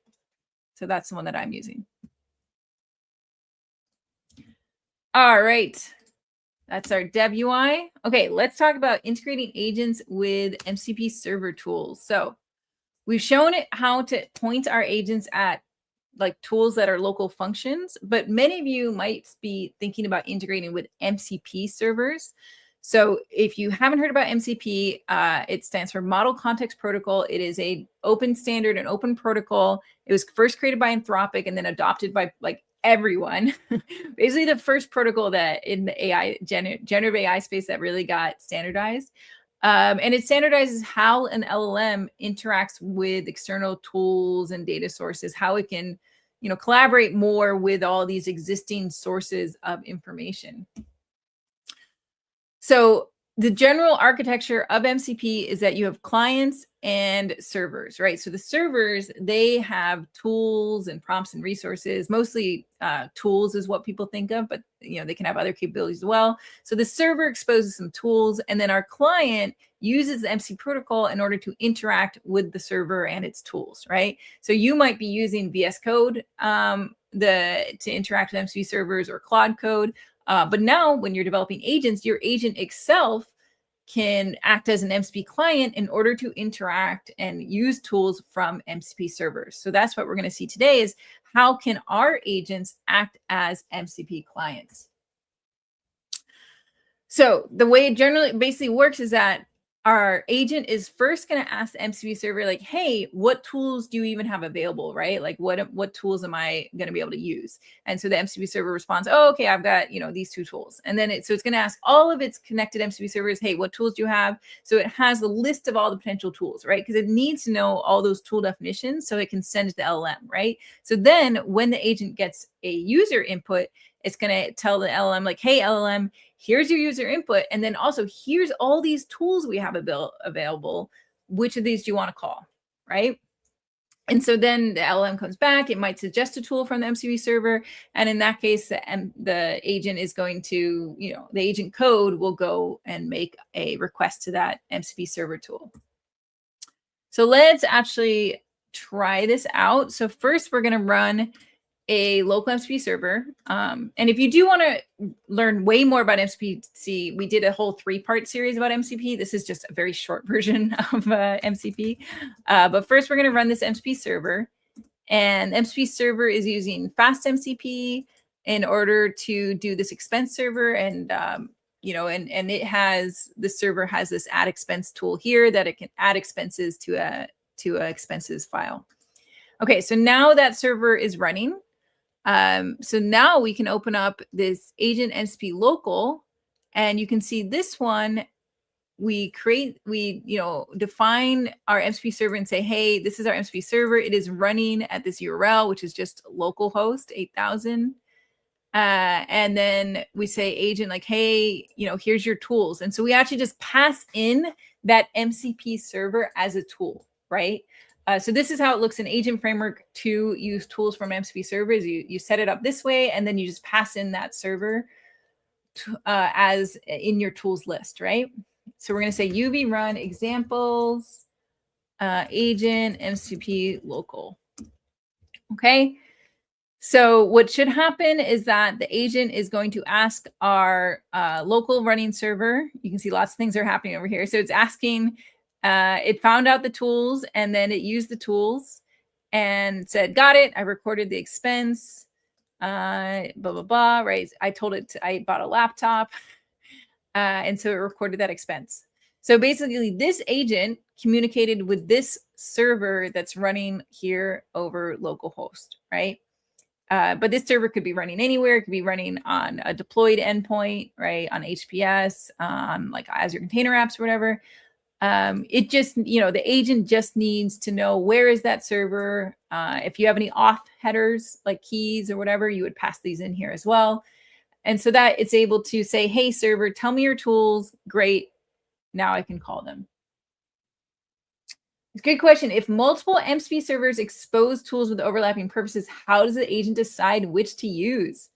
So that's the one that I'm using. All right. That's our DevUI. Okay, let's talk about integrating agents with MCP server tools. So we've shown it how to point our agents at like tools that are local functions, but many of you might be thinking about integrating with MCP servers. So if you haven't heard about MCP, it stands for Model Context Protocol. It is a open standard and open protocol. It was first created by Anthropic and then adopted by like everyone. Basically the first protocol that in the AI generative AI space that really got standardized. And it standardizes how an LLM interacts with external tools and data sources, how it can, collaborate more with all these existing sources of information. So the general architecture of MCP is that you have clients and servers, right? So the servers, they have tools and prompts and resources. Mostly tools is what people think of, but they can have other capabilities as well. So the server exposes some tools, and then our client uses the MCP protocol in order to interact with the server and its tools, right? So you might be using VS Code to interact with MCP servers, or Claude Code. But now when you're developing agents, your agent itself can act as an MCP client in order to interact and use tools from MCP servers. So that's what we're going to see today, is how can our agents act as MCP clients? So the way it basically works is that our agent is first going to ask the MCP server, like, hey, what tools do you even have available, right? Like, what tools am I going to be able to use? And so the MCP server responds, oh, okay, I've got, these 2 tools. And then it's going to ask all of its connected MCP servers, hey, what tools do you have? So it has the list of all the potential tools, right? Because it needs to know all those tool definitions so it can send to the LLM, right? So then when the agent gets a user input, it's going to tell the LLM, like, hey, LLM, here's your user input. And then also here's all these tools we have available. Which of these do you want to call, right? And so then the LLM comes back. It might suggest a tool from the MCP server. And in that case, the agent is going to, the agent code will go and make a request to that MCP server tool. So let's actually try this out. So first we're going to run a local MCP server. And if you do want to learn way more about MCP, we did a whole 3-part series about MCP. This is just a very short version of MCP. But first, we're going to run this MCP server. And MCP server is using fast MCP in order to do this expense server. And, and the server has this add expense tool here that it can add expenses to a expenses file. Okay, so now that server is running. So now we can open up this agent MCP local, and you can see this one. We define our MCP server and say, hey, this is our MCP server. It is running at this URL, which is just localhost 8000. And then we say agent, like, hey, here's your tools. And so we actually just pass in that MCP server as a tool, right? So this is how it looks in Agent Framework to use tools from MCP servers. You set it up this way, and then you just pass in that server as in your tools list, right? So we're going to say UV run examples, agent MCP local. Okay. So what should happen is that the agent is going to ask our local running server. You can see lots of things are happening over here. So it's asking, it found out the tools, and then it used the tools and said, got it. I recorded the expense, blah, blah, blah, right? I told it I bought a laptop. And so it recorded that expense. So basically this agent communicated with this server that's running here over localhost, right? But this server could be running anywhere. It could be running on a deployed endpoint, right? On HPS, on like Azure Container Apps or whatever. It just, the agent just needs to know where is that server. If you have any auth headers, like keys or whatever, you would pass these in here as well. And so that it's able to say, hey, server, tell me your tools. Great. Now I can call them. It's a good question. If multiple MCP servers expose tools with overlapping purposes, how does the agent decide which to use?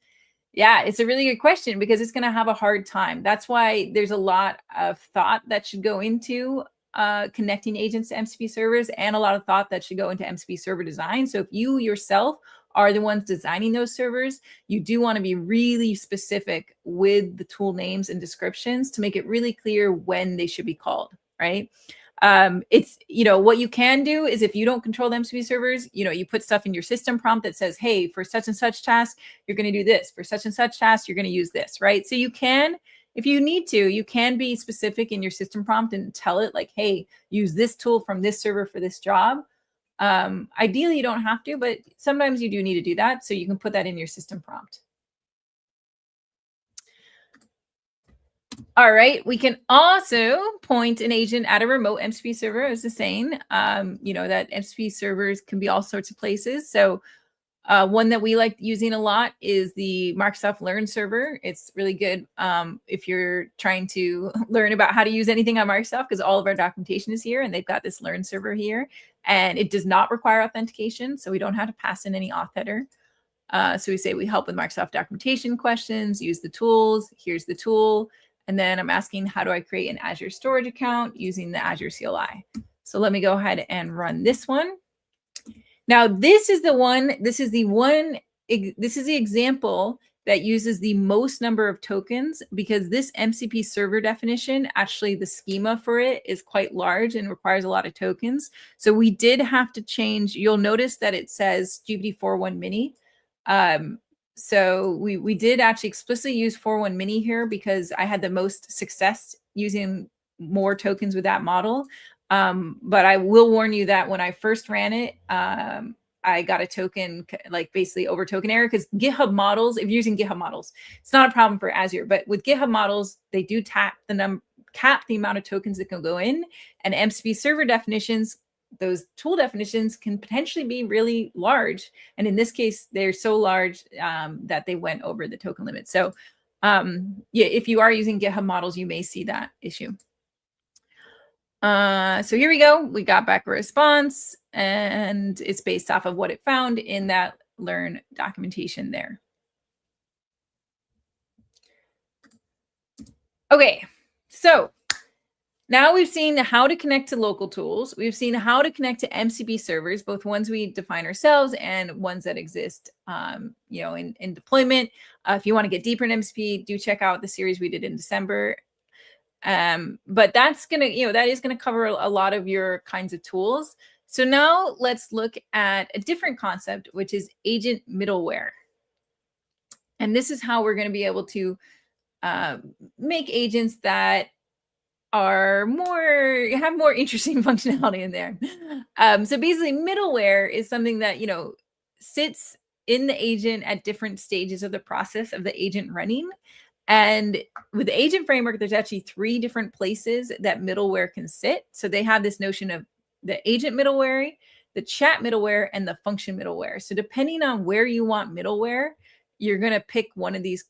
Yeah, it's a really good question because it's going to have a hard time. That's why there's a lot of thought that should go into connecting agents to MCP servers, and a lot of thought that should go into MCP server design. So if you yourself are the ones designing those servers, you do want to be really specific with the tool names and descriptions to make it really clear when they should be called, right? It's, what you can do is if you don't control the MCP servers, you put stuff in your system prompt that says, hey, for such and such task, you're going to do this. For such and such task, you're going to use this, right? So you can, if you need to, you can be specific in your system prompt and tell it like, hey, use this tool from this server for this job. Ideally, you don't have to, but sometimes you do need to do that. So you can put that in your system prompt. All right, we can also point an agent at a remote MCP server, as I was saying, that MCP servers can be all sorts of places. So one that we like using a lot is the Microsoft Learn server. It's really good if you're trying to learn about how to use anything on Microsoft, because all of our documentation is here, and they've got this Learn server here, and it does not require authentication, so we don't have to pass in any auth header. So we say we help with Microsoft documentation questions, use the tools, here's the tool. And then I'm asking, how do I create an Azure storage account using the Azure CLI? So let me go ahead and run this one. Now, this is the example that uses the most number of tokens, because this MCP server definition, actually the schema for it is quite large and requires a lot of tokens. So we did have to change. You'll notice that it says GPT-4.1 mini. So we did actually explicitly use 4.1 mini here because I had the most success using more tokens with that model. But I will warn you that when I first ran it, I got a token, like basically over token error, because GitHub models, if you're using GitHub models, it's not a problem for Azure, but with GitHub models, they do cap the amount of tokens that can go in, and MCP server definitions, those tool definitions, can potentially be really large. And in this case, they're so large that they went over the token limit. So yeah, if you are using GitHub models, you may see that issue. So here we go. We got back a response, and it's based off of what it found in that learn documentation there. Okay, so now we've seen how to connect to local tools. We've seen how to connect to MCP servers, both ones we define ourselves and ones that exist, you know, in deployment. If you want to get deeper in MCP, do check out the series we did in December. But that's gonna, you know, that is gonna cover a lot of your kinds of tools. So now let's look at a different concept, which is agent middleware. And this is how we're going to be able to make agents that are have more interesting functionality in there. So basically, middleware is something that, you know, sits in the agent at different stages of the process of the agent running. And with the agent framework, there's actually 3 different places that middleware can sit. So they have this notion of the agent middleware, the chat middleware, and the function middleware. So depending on where you want middleware, you're going to pick one of these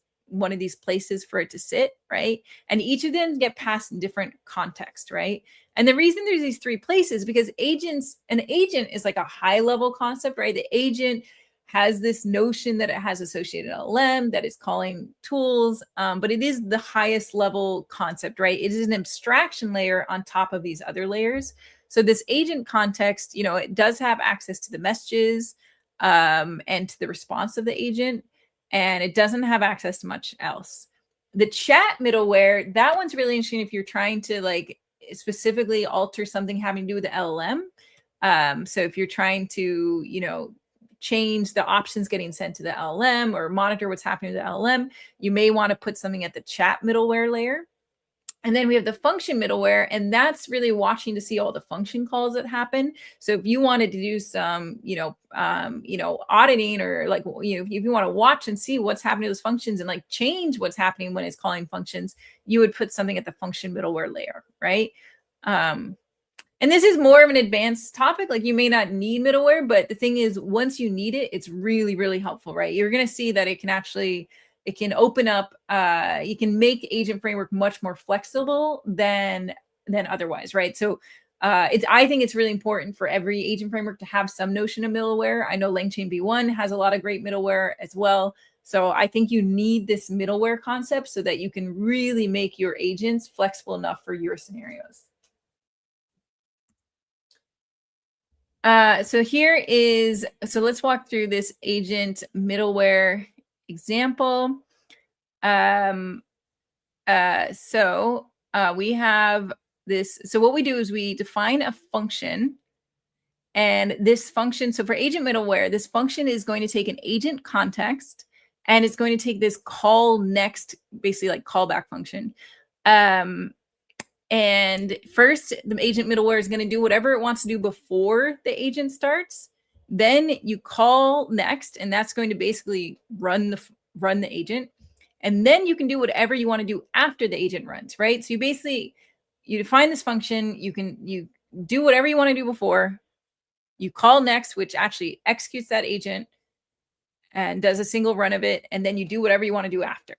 places for it to sit, right? And each of them get passed in different context, right? And the reason there's these 3 places, because an agent is like a high level concept, right? The agent has this notion that it has associated LLM that is calling tools, but it is the highest level concept, right? It is an abstraction layer on top of these other layers. So this agent context, you know, it does have access to the messages and to the response of the agent, and it doesn't have access to much else. The chat middleware, that one's really interesting if you're trying to like specifically alter something having to do with the LLM. So if you're trying to, you know, change the options getting sent to the LLM or monitor what's happening to the LLM, you may want to put something at the chat middleware layer. And then we have the function middleware, and that's really watching to see all the function calls that happen. So if you wanted to do some, auditing, or like, you know, if you want to watch and see what's happening to those functions and like change what's happening when it's calling functions, you would put something at the function middleware layer, right? And this is more of an advanced topic. Like, you may not need middleware, but the thing is, once you need it, it's really, really helpful, right? You're going to see that it can open up, you can make agent framework much more flexible than otherwise, right? So I think it's really important for every agent framework to have some notion of middleware. I know LangChain V1 has a lot of great middleware as well. So I think you need this middleware concept so that you can really make your agents flexible enough for your scenarios. So let's walk through this agent middleware example. We have this. So what we do is we define a function, and this function, so for agent middleware, this function is going to take an agent context, and it's going to take this call next, basically like callback function. And first, the agent middleware is going to do whatever it wants to do before the agent starts. Then you call next, and that's going to basically run the agent. And then you can do whatever you want to do after the agent runs, right? So you define this function, you do whatever you want to do before, you call next, which actually executes that agent and does a single run of it, and then you do whatever you want to do after.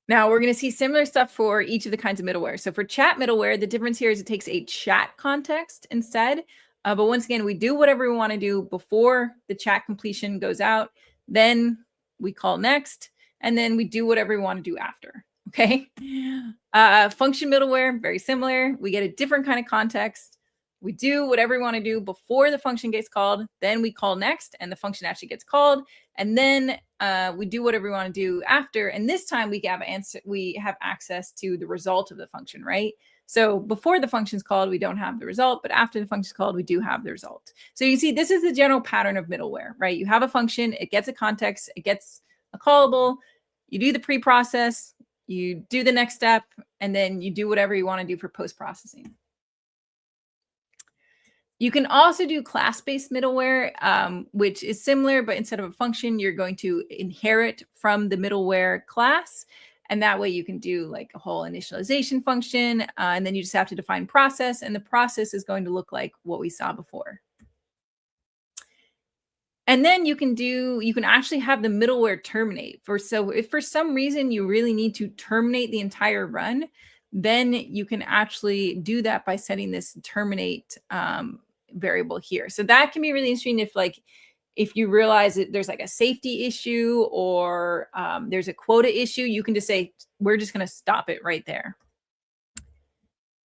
Now we're going to see similar stuff for each of the kinds of middleware. So for chat middleware, the difference here is it takes a chat context instead. But once again, we do whatever we want to do before the chat completion goes out. Then we call next, and then we do whatever we want to do after. Okay. Function middleware, very similar. We get a different kind of context. We do whatever we want to do before the function gets called. Then we call next, and the function actually gets called. And then we do whatever we want to do after. And this time we have access to the result of the function, right? So before the function's called, we don't have the result, but after the function's called, we do have the result. So you see, this is the general pattern of middleware, right? You have a function, it gets a context, it gets a callable, you do the pre-process, you do the next step, and then you do whatever you want to do for post-processing. You can also do class-based middleware, which is similar, but instead of a function, you're going to inherit from the middleware class. And that way you can do like a whole initialization function, and then you just have to define process, and the process is going to look like what we saw before. And then you can actually have the middleware terminate. So if for some reason you really need to terminate the entire run, then you can actually do that by setting this terminate variable here. So that can be really interesting if you realize that there's like a safety issue or there's a quota issue, you can just say, we're just going to stop it right there.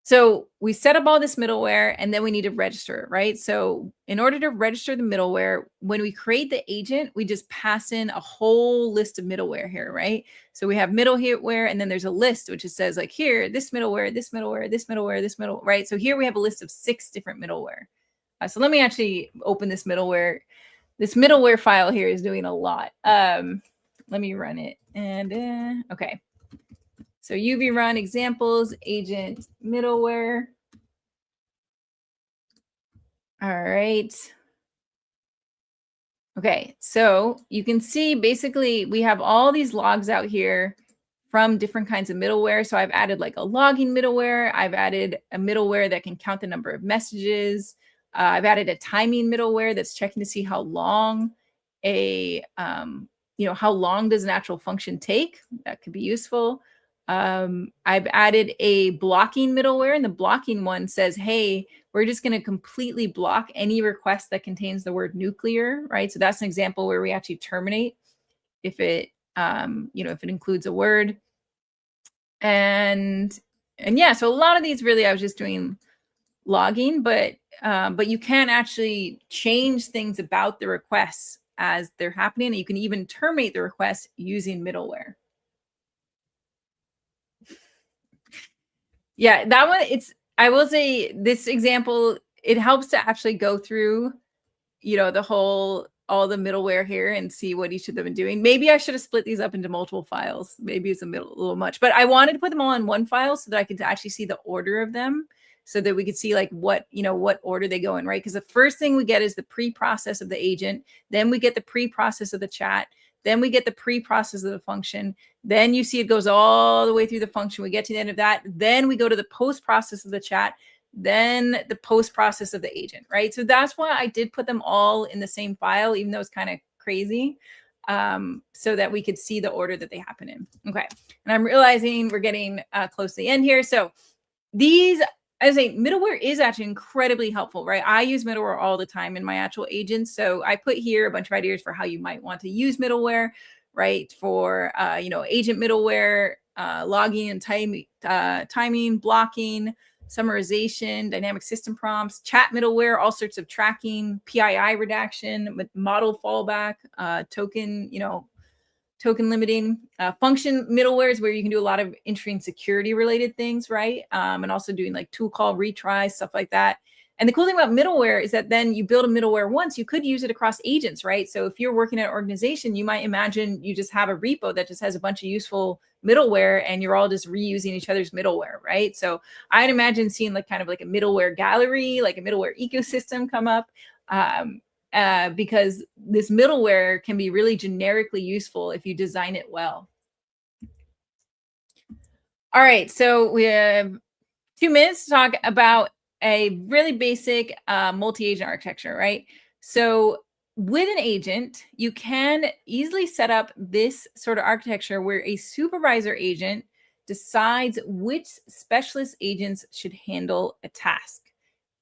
So we set up all this middleware, and then we need to register it, right? So in order to register the middleware, when we create the agent, we just pass in a whole list of middleware here, right? So we have middleware, and then there's a list which it says like here, this middleware, this middleware, this middleware, this middleware, right? So here we have a list of 6 different middleware. So let me actually open this middleware. This middleware file here is doing a lot. Let me run it. And okay. So UV run examples, agent middleware. All right. Okay, so you can see basically we have all these logs out here from different kinds of middleware. So I've added like a logging middleware. I've added a middleware that can count the number of messages. I've added a timing middleware that's checking to see how long how long does an actual function take. That could be useful. I've added a blocking middleware, and the blocking one says, hey, we're just going to completely block any request that contains the word nuclear, right? So that's an example where we actually terminate if it, if it includes a word. And yeah, so a lot of these really I was just doing logging, but you can actually change things about the requests as they're happening. And you can even terminate the request using middleware. Yeah, that one, I will say this example, it helps to actually go through, all the middleware here and see what each of them are doing. Maybe I should have split these up into multiple files. Maybe it's a little much, but I wanted to put them all in one file so that I could actually see the order of them, so that we could see like what order they go in, right? Because the first thing we get is the pre-process of the agent. Then we get the pre-process of the chat. Then we get the pre-process of the function. Then you see it goes all the way through the function. We get to the end of that. Then we go to the post-process of the chat. Then the post-process of the agent, right? So that's why I did put them all in the same file, even though it's kind of crazy, so that we could see the order that they happen in. Okay, and I'm realizing we're getting close to the end here. So these, as I say, middleware is actually incredibly helpful, right? I use middleware all the time in my actual agents. So I put here a bunch of ideas for how you might want to use middleware, right? For, agent middleware, logging and timing, blocking, summarization, dynamic system prompts, chat middleware, all sorts of tracking, PII redaction, model fallback, token limiting, function middlewares where you can do a lot of interesting security related things, right? And also doing like tool call retries, stuff like that. And the cool thing about middleware is that then you build a middleware once, you could use it across agents, right? So if you're working at an organization, you might imagine you just have a repo that just has a bunch of useful middleware and you're all just reusing each other's middleware, right? So I'd imagine seeing like kind of like a middleware gallery, like a middleware ecosystem come up. Because this middleware can be really generically useful if you design it well. All right, so we have 2 minutes to talk about a really basic multi-agent architecture, right? So with an agent, you can easily set up this sort of architecture where a supervisor agent decides which specialist agents should handle a task,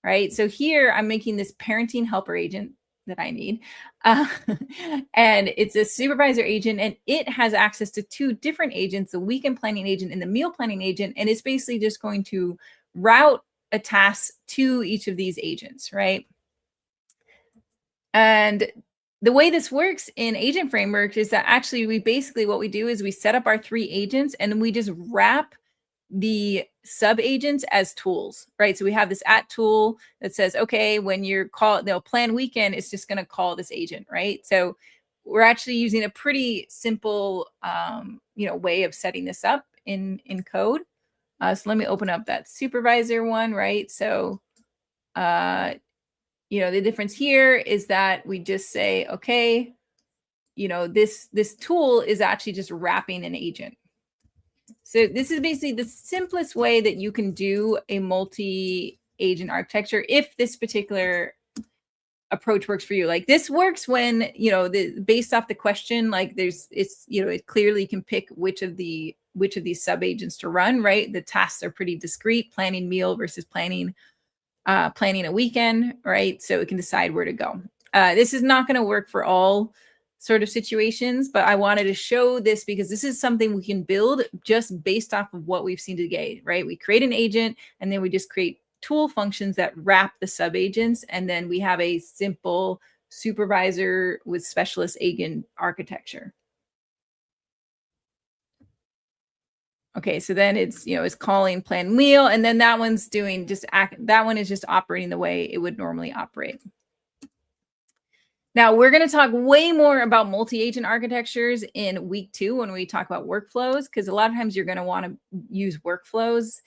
right? So here I'm making this parenting helper agent that I need. And it's a supervisor agent, and it has access to 2 different agents, the weekend planning agent and the meal planning agent. And it's basically just going to route a task to each of these agents, right? And the way this works in agent framework is that actually what we do is we set up our 3 agents and then we just wrap the sub agents as tools, right? So we have this @ tool that says, okay, when you're plan weekend, it's just going to call this agent, right? So we're actually using a pretty simple, way of setting this up in code. So let me open up that supervisor one, right? So, the difference here is that we just say, okay, this tool is actually just wrapping an agent. So this is basically the simplest way that you can do a multi-agent architecture if this particular approach works for you. Like this works when, based off the question, like it clearly can pick which of these subagents to run, right? The tasks are pretty discrete, planning meal versus planning a weekend, right? So it can decide where to go. This is not going to work for all sort of situations, but I wanted to show this because this is something we can build just based off of what we've seen today, right? We create an agent and then we just create tool functions that wrap the subagents, and then we have a simple supervisor with specialist agent architecture. Okay, so then it's calling plan wheel, and then that one's doing that one is just operating the way it would normally operate. Now we're going to talk way more about multi-agent architectures in week 2 when we talk about workflows, because a lot of times you're going to want to use workflows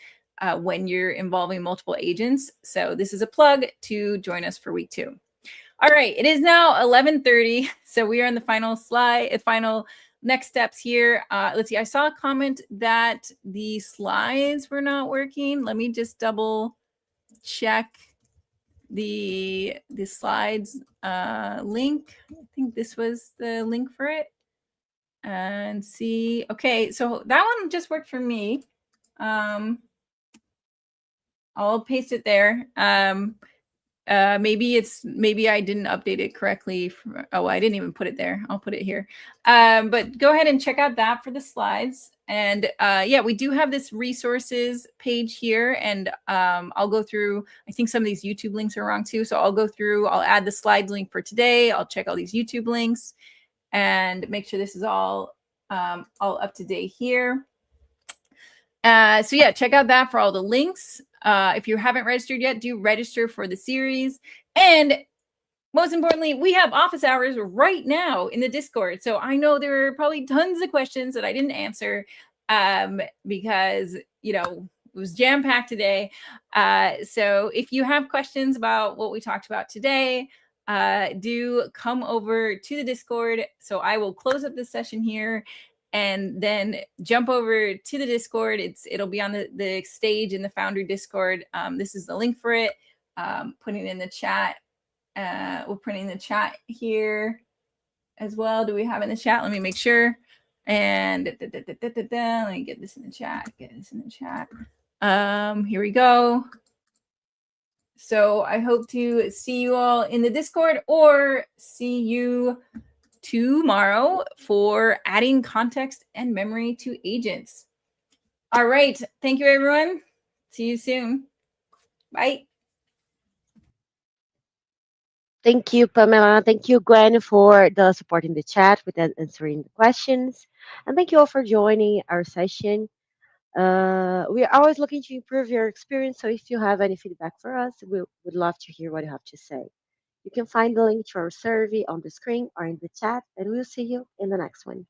when you're involving multiple agents. So this is a plug to join us for week 2. All right, it is now 11:30, so we are on the final next steps here. Let's see, I saw a comment that the slides were not working. Let me just double check the slides link. I think this was the link for it. And see, okay, so that one just worked for me. I'll paste it there. Maybe I didn't update it correctly. I didn't even put it there. I'll put it here. But go ahead and check out that for the slides. And yeah, we do have this resources page here, and I'll go through. I think some of these YouTube links are wrong too, so I'll go through. I'll add the slides link for today. I'll check all these YouTube links and make sure this is all up to date here. So yeah, check out that for all the links. If you haven't registered yet, do register for the series. And most importantly, we have office hours right now in the Discord. So I know there are probably tons of questions that I didn't answer because, it was jam-packed today. So if you have questions about what we talked about today, do come over to the Discord. So I will close up this session here and then jump over to the Discord. It'll be on the stage in the Foundry Discord. This is the link for it. Putting in the chat. We're putting the chat here as well. Do we have in the chat? Let me make sure. And let me get this in the chat. Here we go. So I hope to see you all in the Discord or see you tomorrow for adding context and memory to agents. All right. Thank you, everyone. See you soon. Bye. Thank you, Pamela. Thank you, Gwen, for the support in the chat with answering the questions. And thank you all for joining our session. We are always looking to improve your experience. So if you have any feedback for us, we would love to hear what you have to say. You can find the link to our survey on the screen or in the chat, and we'll see you in the next one.